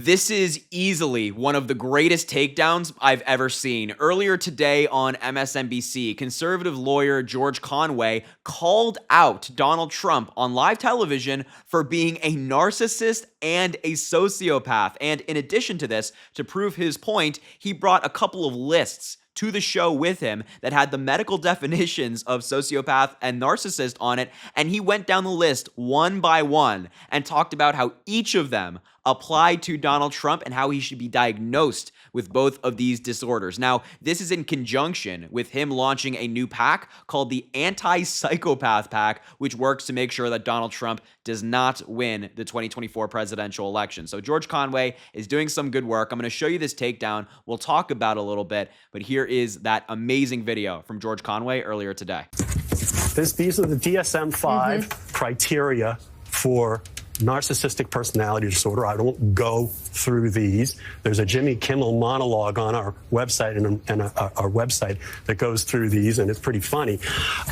This is easily one of the greatest takedowns I've ever seen. Earlier today on MSNBC, conservative lawyer George Conway called out Donald Trump on live television for being a narcissist and a sociopath. And in addition to this, to prove his point, he brought a couple of lists to the show with him that had the medical definitions of sociopath and narcissist on it, and he went down the list one by one and talked about how each of them applied to Donald Trump and how he should be diagnosed with both of these disorders. Now, this is in conjunction with him launching a new PAC called the Anti-psychopath PAC, which works to make sure that Donald Trump does not win the 2024 presidential election. So George Conway is doing some good work. I'm going to show you this takedown. We'll talk about it a little bit, but here is that amazing video from George Conway earlier today. These are the DSM-5 criteria for narcissistic personality disorder. I don't go through these. There's a Jimmy Kimmel monologue on our website and our website that goes through these, and it's pretty funny.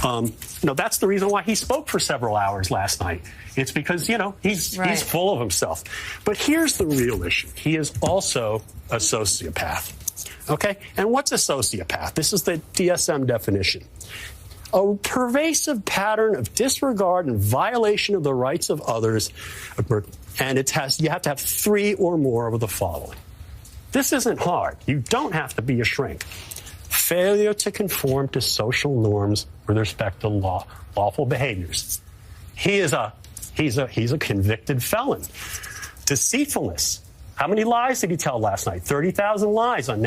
That's the reason why he spoke for several hours last night. It's because, he's full of himself. But here's the real issue. He is also a sociopath. Okay? And what's a sociopath? This is the DSM definition. A pervasive pattern of disregard and violation of the rights of others, and you have to have three or more of the following. This isn't hard. You don't have to be a shrink. Failure to conform to social norms with respect to lawful behaviors. He's a convicted felon. Deceitfulness. How many lies did he tell last night? 30,000 lies on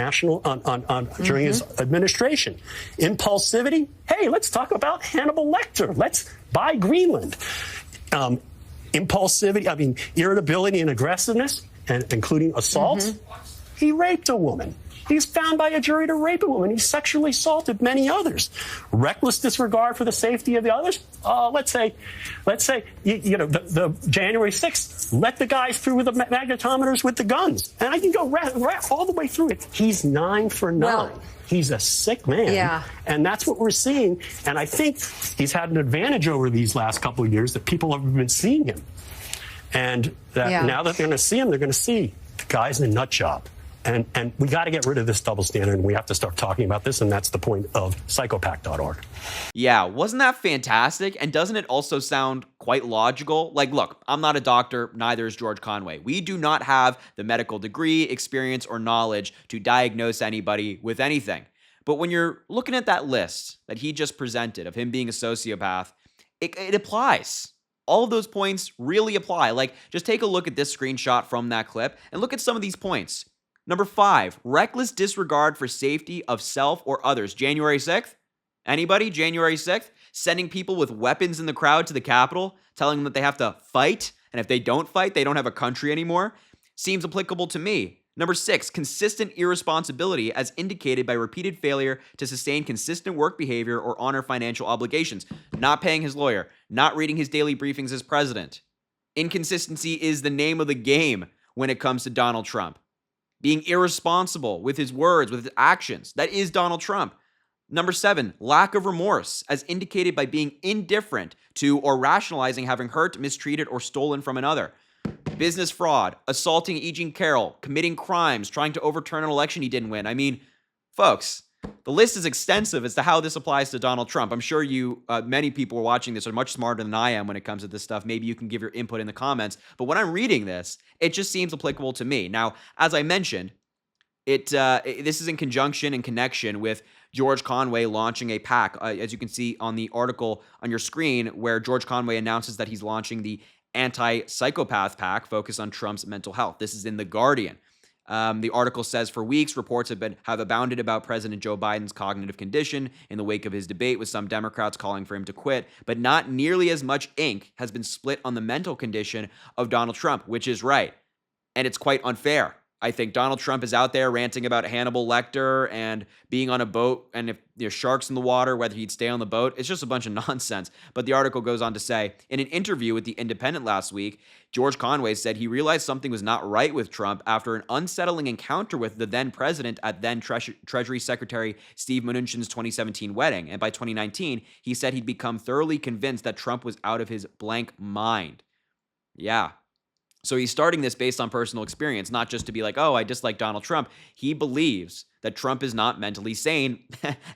during his administration. Impulsivity. Hey, let's talk about Hannibal Lecter. Let's buy Greenland. Impulsivity. Irritability and aggressiveness, and including assaults. He raped a woman. He's found by a jury to rape a woman. He sexually assaulted many others. Reckless disregard for the safety of the others. Let's say, the January 6th, let the guys through with the magnetometers with the guns. And I can go all the way through it. He's 9 for 9. Well, he's a sick man. Yeah. And that's what we're seeing. And I think he's had an advantage over these last couple of years that people have been seeing him. And now that they're going to see him, they're going to see the guy's in a nut job. And we got to get rid of this double standard, and we have to start talking about this, and that's the point of psychopath.org. Yeah, wasn't that fantastic? And doesn't it also sound quite logical? Like, look, I'm not a doctor, neither is George Conway. We do not have the medical degree, experience, or knowledge to diagnose anybody with anything. But when you're looking at that list that he just presented of him being a sociopath, it applies. All of those points really apply. Like, just take a look at this screenshot from that clip and look at some of these points. Number 5, reckless disregard for safety of self or others. January 6th? Anybody? January 6th? Sending people with weapons in the crowd to the Capitol, telling them that they have to fight, and if they don't fight, they don't have a country anymore? Seems applicable to me. Number 6, consistent irresponsibility as indicated by repeated failure to sustain consistent work behavior or honor financial obligations. Not paying his lawyer, not reading his daily briefings as president. Inconsistency is the name of the game when it comes to Donald Trump. Being irresponsible with his words, with his actions. That is Donald Trump. Number 7, lack of remorse, as indicated by being indifferent to or rationalizing having hurt, mistreated, or stolen from another. Business fraud, assaulting E. Jean Carroll, committing crimes, trying to overturn an election he didn't win. I mean, folks, the list is extensive as to how this applies to Donald Trump. I'm sure many people who are watching this are much smarter than I am when it comes to this stuff. Maybe you can give your input in the comments. But when I'm reading this, it just seems applicable to me. Now, as I mentioned, this is in conjunction and connection with George Conway launching a PAC, as you can see on the article on your screen, where George Conway announces that he's launching the Anti-psychopath PAC focused on Trump's mental health. This is in The Guardian. The article says, for weeks, reports have abounded about President Joe Biden's cognitive condition in the wake of his debate, with some Democrats calling for him to quit, but not nearly as much ink has been split on the mental condition of Donald Trump, which is right. And it's quite unfair. I think Donald Trump is out there ranting about Hannibal Lecter and being on a boat, and if there's sharks in the water, whether he'd stay on the boat. It's just a bunch of nonsense. But the article goes on to say, in an interview with The Independent last week, George Conway said he realized something was not right with Trump after an unsettling encounter with the then president at then Treasury Secretary Steve Mnuchin's 2017 wedding. And by 2019, he said he'd become thoroughly convinced that Trump was out of his blank mind. Yeah. So he's starting this based on personal experience, not just to be like, oh, I dislike Donald Trump. He believes that Trump is not mentally sane.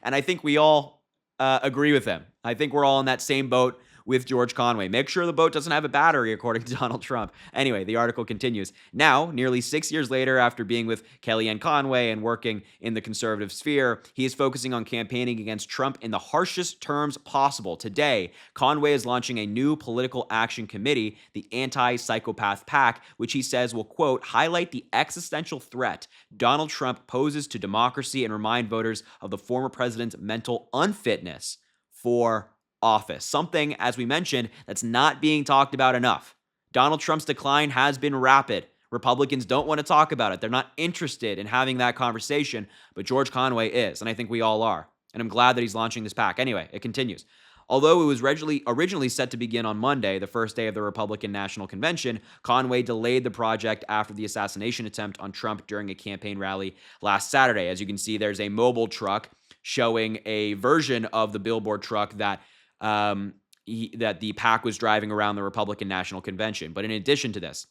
And I think we all agree with him. I think we're all in that same boat with George Conway. Make sure the boat doesn't have a battery, according to Donald Trump. Anyway, the article continues. Now, nearly 6 years later, after being with Kellyanne Conway and working in the conservative sphere, he is focusing on campaigning against Trump in the harshest terms possible. Today, Conway is launching a new political action committee, the Anti-psychopath PAC, which he says will, quote, highlight the existential threat Donald Trump poses to democracy and remind voters of the former president's mental unfitness for office. Something, as we mentioned, that's not being talked about enough. Donald Trump's decline has been rapid. Republicans don't want to talk about it. They're not interested in having that conversation, but George Conway is, and I think we all are. And I'm glad that he's launching this PAC. Anyway, it continues. Although it was originally set to begin on Monday, the first day of the Republican National Convention, Conway delayed the project after the assassination attempt on Trump during a campaign rally last Saturday. As you can see, there's a mobile truck showing a version of the billboard truck that the PAC was driving around the Republican National Convention. But in addition to this,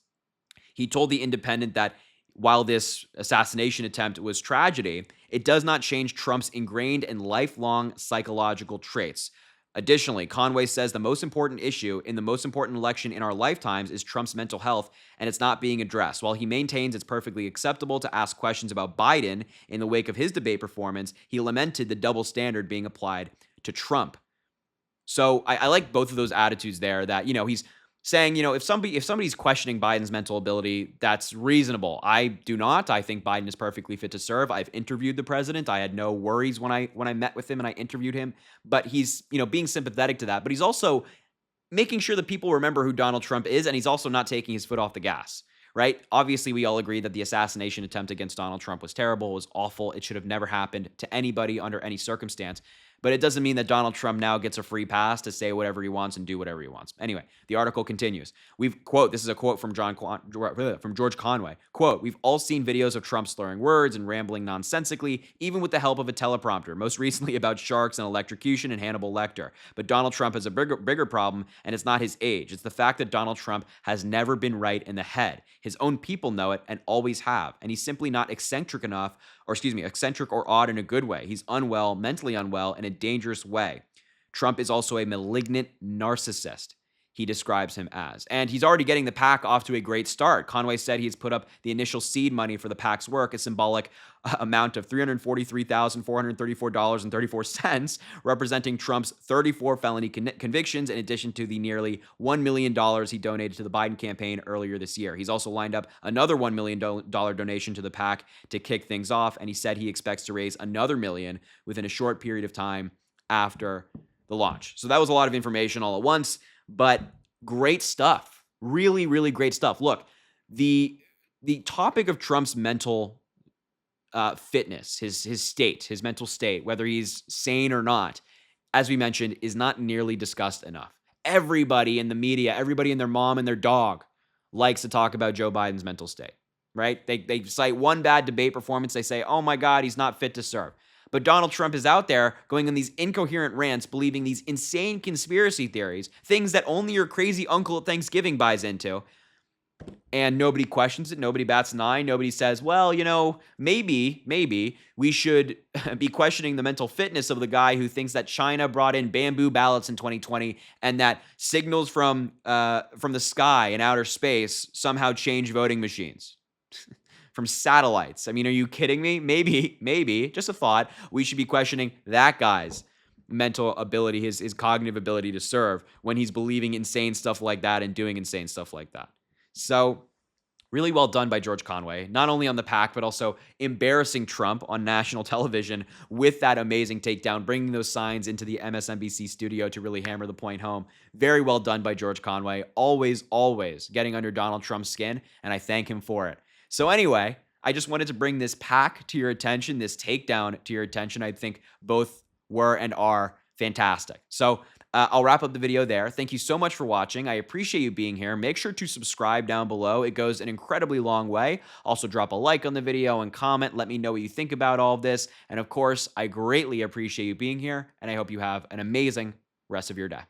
he told The Independent that while this assassination attempt was tragedy, it does not change Trump's ingrained and lifelong psychological traits. Additionally, Conway says the most important issue in the most important election in our lifetimes is Trump's mental health, and it's not being addressed. While he maintains it's perfectly acceptable to ask questions about Biden in the wake of his debate performance, he lamented the double standard being applied to Trump. So I like both of those attitudes there that, he's saying, if somebody's questioning Biden's mental ability, that's reasonable. I do not. I think Biden is perfectly fit to serve. I've interviewed the president. I had no worries when I met with him and I interviewed him, but he's, being sympathetic to that, but he's also making sure that people remember who Donald Trump is. And he's also not taking his foot off the gas, right? Obviously, we all agree that the assassination attempt against Donald Trump was terrible, was awful. It should have never happened to anybody under any circumstance. But it doesn't mean that Donald Trump now gets a free pass to say whatever he wants and do whatever he wants. Anyway, the article continues. This is a quote from George Conway. Quote, we've all seen videos of Trump slurring words and rambling nonsensically, even with the help of a teleprompter, most recently about sharks and electrocution and Hannibal Lecter. But Donald Trump has a bigger problem, and it's not his age. It's the fact that Donald Trump has never been right in the head. His own people know it and always have. And he's simply not eccentric or odd in a good way. He's unwell, mentally unwell, in a dangerous way. Trump is also a malignant narcissist, he describes him as. And he's already getting the PAC off to a great start. Conway said he's put up the initial seed money for the PAC's work, a symbolic amount of $343,434.34, representing Trump's 34 felony convictions, in addition to the nearly $1 million he donated to the Biden campaign earlier this year. He's also lined up another $1 million donation to the PAC to kick things off, and he said he expects to raise another $1 million within a short period of time after the launch. So that was a lot of information all at once, but great stuff. Really, really great stuff. Look, the topic of Trump's mental fitness, his mental state, whether he's sane or not, as we mentioned, is not nearly discussed enough. Everybody in the media, everybody and their mom and their dog likes to talk about Joe Biden's mental state, right? They cite one bad debate performance. They say, oh my God, he's not fit to serve. But Donald Trump is out there going on these incoherent rants, believing these insane conspiracy theories, things that only your crazy uncle at Thanksgiving buys into. And nobody questions it. Nobody bats an eye. Nobody says, well, maybe we should be questioning the mental fitness of the guy who thinks that China brought in bamboo ballots in 2020 and that signals from the sky in outer space somehow change voting machines. From satellites. I mean, are you kidding me? Maybe, just a thought, we should be questioning that guy's mental ability, his cognitive ability to serve when he's believing insane stuff like that and doing insane stuff like that. So really well done by George Conway, not only on the PAC, but also embarrassing Trump on national television with that amazing takedown, bringing those signs into the MSNBC studio to really hammer the point home. Very well done by George Conway. Always getting under Donald Trump's skin, and I thank him for it. So anyway, I just wanted to bring this PAC to your attention, this takedown to your attention. I think both were and are fantastic. So I'll wrap up the video there. Thank you so much for watching. I appreciate you being here. Make sure to subscribe down below. It goes an incredibly long way. Also drop a like on the video and comment. Let me know what you think about all of this. And of course, I greatly appreciate you being here, and I hope you have an amazing rest of your day.